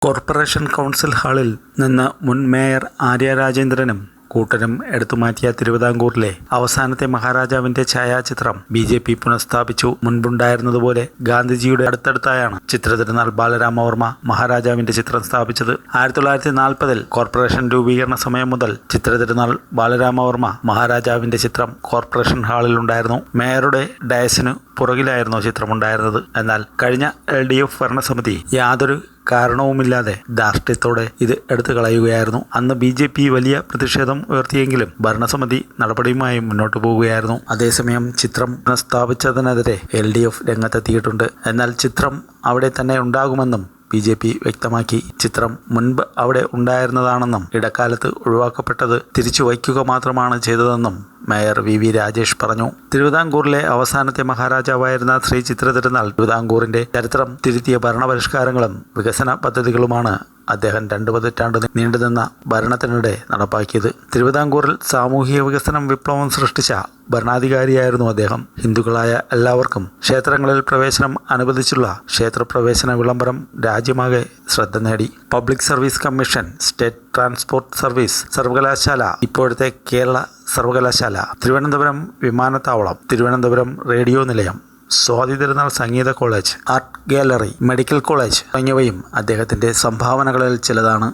Corporation council ഹാളിൽ നിന്ന് മുൻ മേയർ ആര്യ രാജേന്ദ്രനും കൂട്ടരും എടുത്തുമാറ്റിയ തിരുവിതാംകൂറിലെ അവസാനത്തെ മഹാരാജാവിന്റെ ഛായാചിത്രം BJP പുനഃസ്ഥാപിച്ചു. മുൻപുണ്ടായിരുന്നതുപോലെ ഗാന്ധിജിയുടെ അടുത്തടുത്തായാണ് ചിത്രതിരുനാൾ ബാലരാമവർമ്മ മഹാരാജാവിന്റെ ചിത്രം സ്ഥാപിച്ചത്. 1940 കോർപ്പറേഷൻ രൂപീകരണ സമയം മുതൽ ചിത്രതിരുനാൾ ബാലരാമവർമ്മ മഹാരാജാവിന്റെ ചിത്രം കോർപ്പറേഷൻ ഹാളിൽ ഉണ്ടായിരുന്നു. മേയറുടെ ഡയസിനു പുറകിലായിരുന്നു ചിത്രമുണ്ടായിരുന്നത്. എന്നാൽ കഴിഞ്ഞ LDF ഭരണസമിതി യാതൊരു കാരണവുമില്ലാതെ ധാർഷ്ട്യത്തോടെ ഇത് എടുത്തു കളയുകയായിരുന്നു. അന്ന് BJP വലിയ പ്രതിഷേധം ഉയർത്തിയെങ്കിലും ഭരണസമിതി നടപടിയുമായി മുന്നോട്ടു പോവുകയായിരുന്നു. അതേസമയം ചിത്രം പുനഃസ്ഥാപിച്ചതിനെതിരെ LDF രംഗത്തെത്തിയിട്ടുണ്ട്. എന്നാൽ ചിത്രം അവിടെ തന്നെ ഉണ്ടാകുമെന്നും BJP വ്യക്തമാക്കി. ചിത്രം മുൻപ് അവിടെ ഉണ്ടായിരുന്നതാണെന്നും ഇടക്കാലത്ത് ഒഴിവാക്കപ്പെട്ടത് തിരിച്ചു വയ്ക്കുക മാത്രമാണ് ചെയ്തതെന്നും മേയർ VV രാജേഷ് പറഞ്ഞു. തിരുവിതാംകൂറിലെ അവസാനത്തെ മഹാരാജാവായിരുന്ന ശ്രീ ചിത്രതിരുനാൾ തിരുവിതാംകൂറിന്റെ ചരിത്രം തിരുത്തിയ ഭരണപരിഷ്കാരങ്ങളും വികസന പദ്ധതികളുമാണ് അദ്ദേഹം 2 പതിറ്റാണ്ട് നീണ്ടുനിന്ന ഭരണത്തിനിടെ നടപ്പാക്കിയത്. തിരുവിതാംകൂറിൽ സാമൂഹിക വികസനം വിപ്ലവം സൃഷ്ടിച്ച ഭരണാധികാരിയായിരുന്നു അദ്ദേഹം. ഹിന്ദുക്കളായ എല്ലാവർക്കും ക്ഷേത്രങ്ങളിൽ പ്രവേശനം അനുവദിച്ചുള്ള ക്ഷേത്രപ്രവേശന വിളംബരം രാജ്യമാകെ ശ്രദ്ധ നേടി. Public service commission, state transport service സർവകലാശാല, ഇപ്പോഴത്തെ കേരള സർവകലാശാല, തിരുവനന്തപുരം വിമാനത്താവളം, തിരുവനന്തപുരം റേഡിയോ നിലയം, Swathi Thirunal Sangeetha college, art gallery, medical college തുടങ്ങിയവയും അദ്ദേഹത്തിന്റെ സംഭാവനകളിൽ ചിലതാണ്.